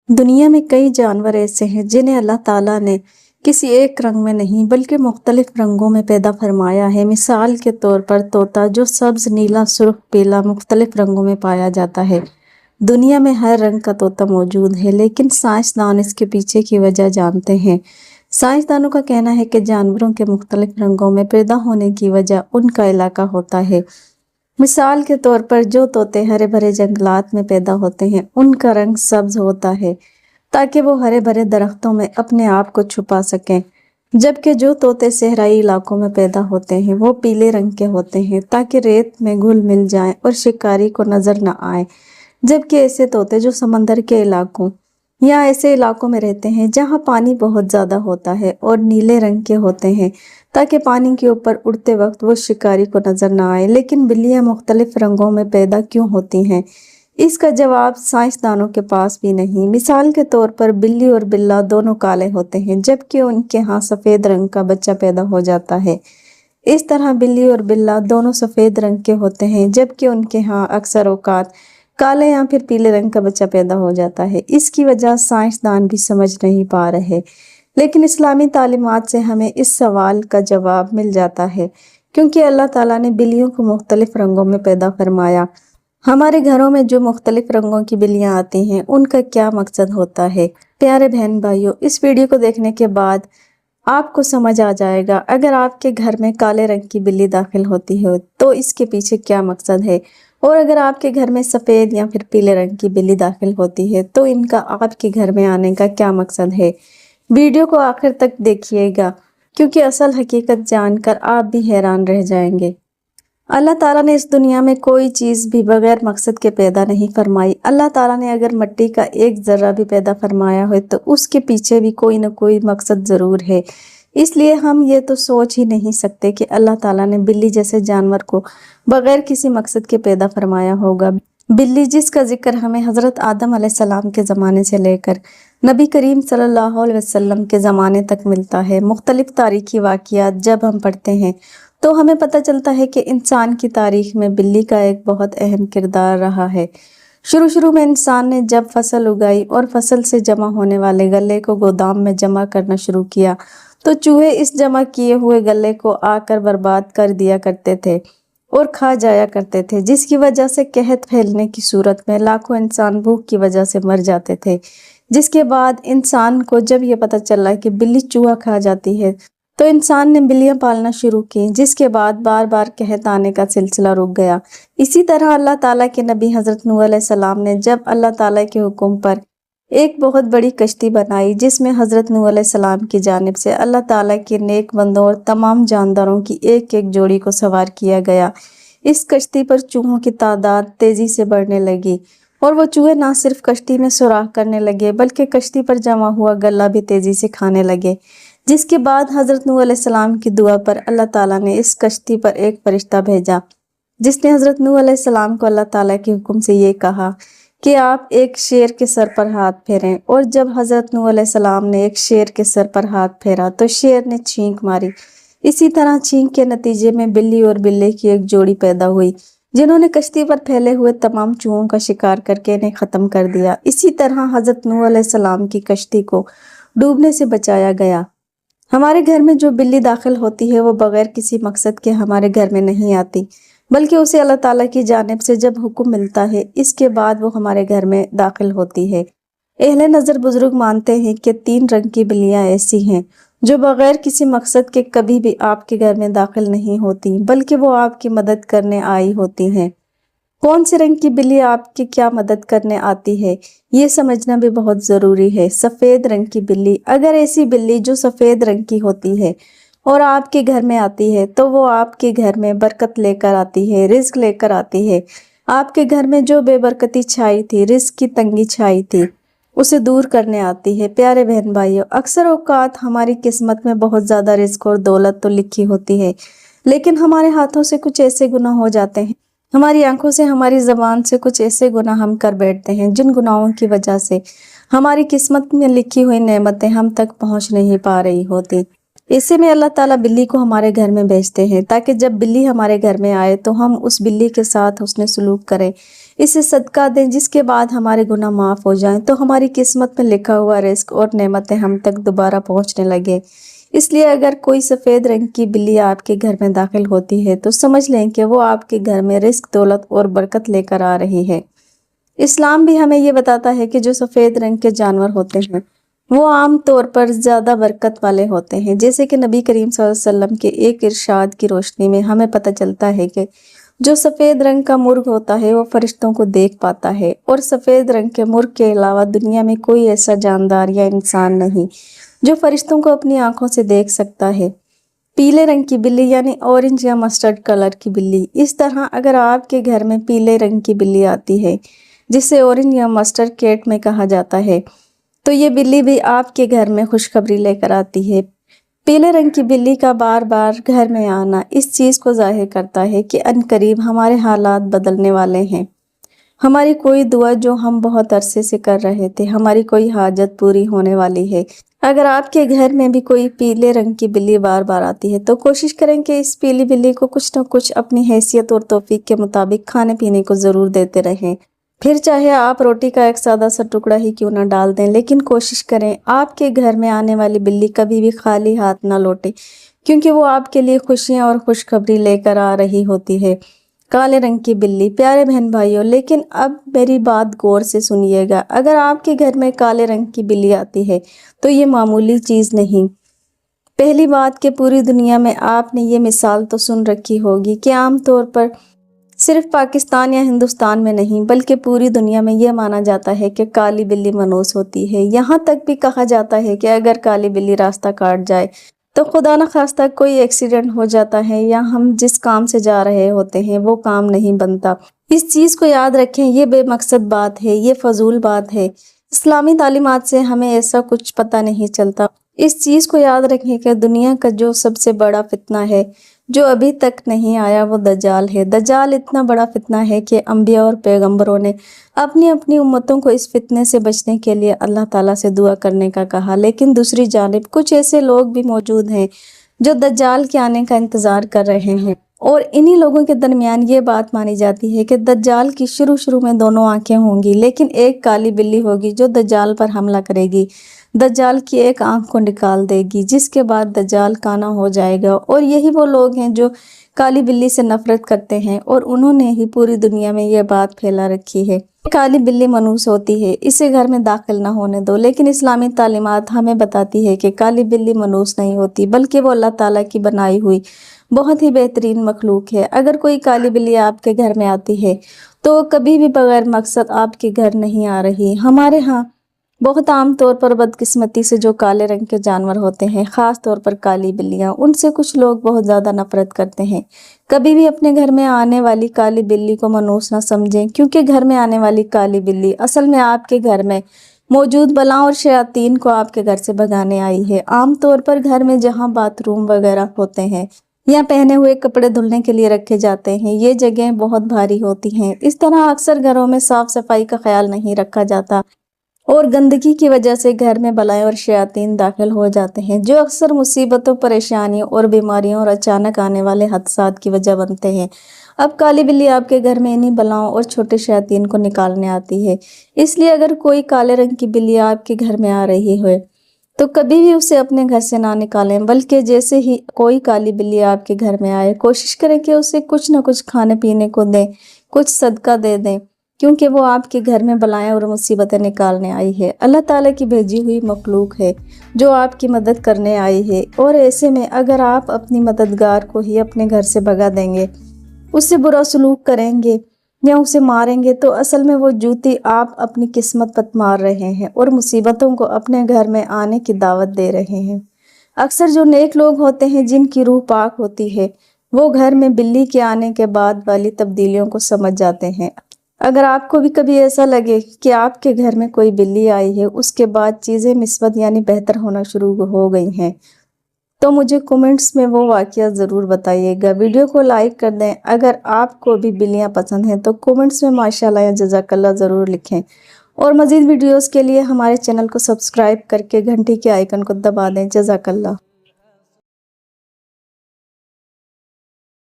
दुनिया में कई जानवर ऐसे हैं जिन्हें अल्लाह ताला ने किसी एक रंग में नहीं बल्कि मुख्तलिफ रंगों में पैदा फरमाया है। मिसाल के तौर पर तोता, जो सब्ज, नीला, सुर्ख, पीला मुख्तलिफ रंगों में पाया जाता है। दुनिया में हर रंग का तोता मौजूद है, लेकिन साइंसदान इसके पीछे की वजह जानते हैं। साइंसदानों का कहना है कि जानवरों के मुख्तलिफ रंगों में पैदा होने की वजह उनका इलाका होता है। मिसाल के तौर पर जो तोते हरे भरे जंगलात में पैदा होते हैं, उनका रंग सब्ज होता है ताकि वो हरे भरे दरख्तों में अपने आप को छुपा सकें, जबकि जो तोते सहराई इलाकों में पैदा होते हैं वो पीले रंग के होते हैं ताकि रेत में घुल मिल जाएं और शिकारी को नजर न आए। जबकि ऐसे तोते जो समंदर के इलाकों या ऐसे इलाकों में रहते हैं जहां पानी बहुत ज़्यादा होता है और नीले रंग के होते हैं ताकि पानी के ऊपर उड़ते वक्त वो शिकारी को नजर ना आए। लेकिन बिल्लियां मुख्तलिफ रंगों में पैदा क्यों होती हैं? इसका जवाब साइंसदानों के पास भी नहीं। मिसाल के तौर पर बिल्ली और बिल्ला दोनों काले होते हैं, जबकि उनके यहाँ सफ़ेद रंग का बच्चा पैदा हो जाता है। इस तरह बिल्ली और बिल्ला दोनों सफ़ेद रंग के होते हैं, जबकि उनके यहाँ अक्सर औकात काले या फिर पीले रंग का बच्चा पैदा हो जाता है। इसकी वजह साइंसदान भी समझ नहीं पा रहे, लेकिन इस्लामी तालीमात से हमें इस सवाल का जवाब मिल जाता है, क्योंकि अल्लाह ताला ने बिल्लियों को मुख्तलिफ रंगों में पैदा फरमाया। हमारे घरों में जो मुख्तलिफ रंगों की बिल्लियाँ आती हैं, उनका क्या मकसद होता है? प्यारे बहन भाइयों, इस वीडियो को देखने के बाद आपको समझ आ जाएगा। अगर आपके घर में काले रंग की बिल्ली दाखिल होती है तो इसके पीछे क्या मकसद है, और अगर आपके घर में सफ़ेद या फिर पीले रंग की बिल्ली दाखिल होती है तो इनका आपके घर में आने का क्या मकसद है। वीडियो को आखिर तक देखिएगा, क्योंकि असल हकीकत जानकर आप भी हैरान रह जाएंगे। अल्लाह ताला ने इस दुनिया में कोई चीज़ भी बगैर मकसद के पैदा नहीं फरमाई। अल्लाह ताला ने अगर मिट्टी का एक ज़र्रा भी पैदा फरमाया हो तो उसके पीछे भी कोई ना कोई मकसद ज़रूर है। इसलिए हम ये तो सोच ही नहीं सकते कि अल्लाह ताला ने बिल्ली जैसे जानवर को बगैर किसी मकसद के पैदा फरमाया होगा। बिल्ली, जिसका जिक्र हमें हज़रत आदम अलैहिस्सलाम के ज़माने से लेकर नबी करीम सल्लल्लाहु अलैहि वसल्लम के ज़माने तक मिलता है। मुख्तलिफ तारीख़ी वाक़ियात जब हम पढ़ते हैं तो हमें पता चलता है कि इंसान की तारीख़ में बिल्ली का एक बहुत अहम किरदार रहा है। शुरू में इंसान ने जब फसल उगाई और फसल से जमा होने वाले गल्ले को गोदाम में जमा करना शुरू किया तो चूहे इस जमा किए हुए गल्ले को आकर बर्बाद कर दिया करते थे और खा जाया करते थे, जिसकी वजह से कहत फैलने की सूरत में लाखों इंसान भूख की वजह से मर जाते थे। जिसके बाद इंसान को जब ये पता चला कि बिल्ली चूहा खा जाती है तो इंसान ने बिल्लियां पालना शुरू की, जिसके बाद बार बार कहत आने का सिलसिला रुक गया। इसी तरह अल्लाह ताला के नबी हज़रत नूह अलैहिस्सलाम ने जब अल्लाह ताला के हुक्म पर एक बहुत बड़ी कश्ती बनाई, जिसमें हज़रत नूह अलैहिस्सलाम की जानिब से अल्लाह ताला के नेक बंदों और तमाम जानदारों की एक एक जोड़ी को सवार किया गया। इस कश्ती पर चूहों की तादाद तेज़ी से बढ़ने लगी और वो चूहे ना सिर्फ कश्ती में सुराख करने लगे बल्कि कश्ती पर जमा हुआ गल्ला भी तेज़ी से खाने लगे। जिसके बाद हज़रत नूह अलैहिस्सलाम की दुआ पर अल्लाह ताला ने इस कश्ती पर एक फरिश्ता भेजा, जिसने हज़रत नूह अलैहिस्सलाम को अल्लाह ताला के हुक्म से ये कहा कि आप एक शेर के सर पर हाथ फेरें। और जब हज़रत नूह अलैहिस्सलाम ने एक शेर के सर पर हाथ फेरा तो शेर ने छींक मारी। इसी तरह छींक के नतीजे में बिल्ली और बिल्ली की एक जोड़ी पैदा हुई, जिन्होंने कश्ती पर फैले हुए तमाम चूहों का शिकार करके इन्हें ख़त्म कर दिया। इसी तरह हज़रत नूह अलैहिस्सलाम की कश्ती को डूबने से बचाया गया। हमारे घर में जो बिल्ली दाखिल होती है वो बगैर किसी मकसद के हमारे घर में नहीं आती, बल्कि उसे अल्लाह ताला की जानिब से जब हुक्म मिलता है इसके बाद वो हमारे घर में दाखिल होती है। अहले नज़र बुजुर्ग मानते हैं कि 3 रंग की बिल्लियाँ ऐसी हैं जो बगैर किसी मकसद के कभी भी आपके घर में दाखिल नहीं होती, बल्कि वो आपकी मदद करने आई होती हैं। कौन से रंग की बिल्ली आपकी क्या मदद करने आती है, ये समझना भी बहुत ज़रूरी है। सफ़ेद रंग की बिल्ली, अगर ऐसी बिल्ली जो सफ़ेद रंग की होती है और आपके घर में आती है तो वो आपके घर में बरकत लेकर आती है, रिज़्क लेकर आती है। आपके घर में जो बेबरकती छाई थी, रिज़्क की तंगी छाई थी, उसे दूर करने आती है। प्यारे बहन भाइयों, अक्सर औकात हमारी किस्मत में बहुत ज़्यादा रिज़्क और दौलत तो लिखी होती है, लेकिन हमारे हाथों से कुछ ऐसे गुनाह हो जाते हैं, हमारी आंखों से, हमारी ज़बान से कुछ ऐसे गुनाह हम कर बैठते हैं जिन गुनाहों की वजह से हमारी किस्मत में लिखी हुई नेमतें हम तक पहुंच नहीं पा रही होती। ऐसे में अल्लाह ताला बिल्ली को हमारे घर में भेजते हैं ताकि जब बिल्ली हमारे घर में आए तो हम उस बिल्ली के साथ हुस्न सलूक करें, इसे सदका दें, जिसके बाद हमारे गुनाह माफ़ हो जाएं तो हमारी किस्मत में लिखा हुआ रिस्क और नेमतें हम तक दोबारा पहुंचने लगे। इसलिए अगर कोई सफ़ेद रंग की बिल्ली आपके घर में दाखिल होती है तो समझ लें कि वो आपके घर में रिस्क, दौलत और बरकत लेकर आ रही है। इस्लाम भी हमें ये बताता है कि जो सफ़ेद रंग के जानवर होते हैं वो आम तौर पर ज़्यादा बरकत वाले होते हैं। जैसे कि नबी करीम सल्लल्लाहु अलैहि वसल्लम के एक इरशाद की रोशनी में हमें पता चलता है कि जो सफ़ेद रंग का मुर्ग होता है वो फरिश्तों को देख पाता है, और सफ़ेद रंग के मुर्ग के अलावा दुनिया में कोई ऐसा जानदार या इंसान नहीं जो फरिश्तों को अपनी आंखों से देख सकता है। पीले रंग की बिल्ली यानी ऑरेंज या मस्टर्ड कलर की बिल्ली। इस तरह अगर आपके घर में पीले रंग की बिल्ली आती है, जिसे ऑरेंज या मस्टर्ड कैट में कहा जाता है, तो ये बिल्ली भी आपके घर में खुशखबरी लेकर आती है। पीले रंग की बिल्ली का बार बार घर में आना इस चीज़ को जाहिर करता है कि अनकरीब हमारे हालात बदलने वाले हैं। हमारी कोई दुआ जो हम बहुत अरसे से कर रहे थे, हमारी कोई हाजत पूरी होने वाली है। अगर आपके घर में भी कोई पीले रंग की बिल्ली बार बार आती है तो कोशिश करें कि इस पीली बिल्ली को कुछ न कुछ अपनी हैसियत और तौफीक के मुताबिक खाने पीने को ज़रूर देते रहें। फिर चाहे आप रोटी का एक सादा सा टुकड़ा ही क्यों ना डाल दें, लेकिन कोशिश करें आपके घर में आने वाली बिल्ली कभी भी खाली हाथ ना लौटे, क्योंकि वो आपके लिए खुशियां और खुशखबरी लेकर आ रही होती है। काले रंग की बिल्ली। प्यारे बहन भाइयों, लेकिन अब मेरी बात गौर से सुनिएगा। अगर आपके घर में काले रंग की बिल्ली आती है तो ये मामूली चीज़ नहीं। पहली बात कि पूरी दुनिया में आपने ये मिसाल तो सुन रखी होगी कि आम तौर पर सिर्फ पाकिस्तान या हिंदुस्तान में नहीं बल्कि पूरी दुनिया में यह माना जाता है कि काली बिल्ली मनहूस होती है। यहाँ तक भी कहा जाता है कि अगर काली बिल्ली रास्ता काट जाए तो खुदा न खास्ता कोई एक्सीडेंट हो जाता है या हम जिस काम से जा रहे होते हैं वो काम नहीं बनता। इस चीज़ को याद रखें, ये बेमकसद बात है, ये फजूल बात है। इस्लामी तालीमात से हमें ऐसा कुछ पता नहीं चलता। इस चीज़ को याद रखें कि दुनिया का जो सबसे बड़ा फितना है जो अभी तक नहीं आया वो दज्जाल है। दज्जाल इतना बड़ा फितना है कि अंबिया और पैगंबरों ने अपनी अपनी उम्मतों को इस फितने से बचने के लिए अल्लाह ताला से दुआ करने का कहा, लेकिन दूसरी जानिब कुछ ऐसे लोग भी मौजूद हैं जो दज्जाल के आने का इंतज़ार कर रहे हैं, और इन्हीं लोगों के दरमियान ये बात मानी जाती है कि दज्जाल की शुरू में दोनों आंखें होंगी, लेकिन एक काली बिल्ली होगी जो दज्जाल पर हमला करेगी, दज्जाल की एक आंख को निकाल देगी, जिसके बाद दज्जाल काना हो जाएगा। और यही वो लोग हैं जो काली बिल्ली से नफरत करते हैं, और उन्होंने ही पूरी दुनिया में ये बात फैला रखी है। काली बिल्ली मनहूस होती है, इसे घर में दाखिल ना होने दो। लेकिन इस्लामी तालीमात हमें बताती है कि काली बिल्ली मनहूस नहीं होती, बल्कि वो अल्लाह ताला की बनाई हुई बहुत ही बेहतरीन मखलूक है। अगर कोई काली बिल्ली आपके घर में आती है तो कभी भी बगैर मकसद आपके घर नहीं आ रही। हमारे यहाँ बहुत आम तौर पर बदकिस्मती से जो काले रंग के जानवर होते हैं, ख़ास तौर पर काली बिल्लियाँ, उनसे कुछ लोग बहुत ज़्यादा नफरत करते हैं। कभी भी अपने घर में आने वाली काली बिल्ली को मनहूस ना समझें, क्योंकि घर में आने वाली काली बिल्ली असल में आपके घर में मौजूद बलाओं और शयातीन को आपके घर से भगाने आई है। आम तौर पर घर में जहाँ बाथरूम वगैरह होते हैं या पहने हुए कपड़े धुलने के लिए रखे जाते हैं, ये जगह बहुत भारी होती हैं। इस तरह अक्सर घरों में साफ सफाई का ख्याल नहीं रखा जाता और गंदगी की वजह से घर में बलाएं और शयातीन दाखिल हो जाते हैं, जो अक्सर मुसीबतों, परेशानियों और बीमारियों और अचानक आने वाले हादसात की वजह बनते हैं। अब काली बिल्ली आपके घर में इन्हीं बलाओं और छोटे शयातीन को निकालने आती है। इसलिए अगर कोई काले रंग की बिल्ली आपके घर में आ रही हो तो कभी भी उसे अपने घर से ना निकालें, बल्कि जैसे ही कोई काली बिल्ली आपके घर में आए कोशिश करें कि उसे कुछ न कुछ खाने पीने को दें, कुछ सदका दे दें, क्योंकि वो आपके घर में बलाएं और मुसीबतें निकालने आई है। अल्लाह ताला की भेजी हुई मखलूक है जो आपकी मदद करने आई है, और ऐसे में अगर आप अपनी मददगार को ही अपने घर से भगा देंगे, उससे बुरा सलूक करेंगे या उसे मारेंगे, तो असल में वो जूती आप अपनी किस्मत पर मार रहे हैं और मुसीबतों को अपने घर में आने की दावत दे रहे हैं। अक्सर जो नेक लोग होते हैं, जिनकी रूह पाक होती है, वो घर में बिल्ली के आने के बाद वाली तब्दीलियों को समझ जाते हैं। अगर आपको भी कभी ऐसा लगे कि आपके घर में कोई बिल्ली आई है, उसके बाद चीज़ें मिस्बत यानी बेहतर होना शुरू हो गई हैं, तो मुझे कमेंट्स में वो वाक़या ज़रूर बताइएगा। वीडियो को लाइक कर दें। अगर आपको भी बिल्लियाँ पसंद हैं तो कमेंट्स में माशाल्लाह या जज़ाकल्लाह ज़रूर लिखें, और मज़ीद वीडियोस के लिए हमारे चैनल को सब्सक्राइब करके घंटी के आइकन को दबा दें। जज़ाकल्लाह।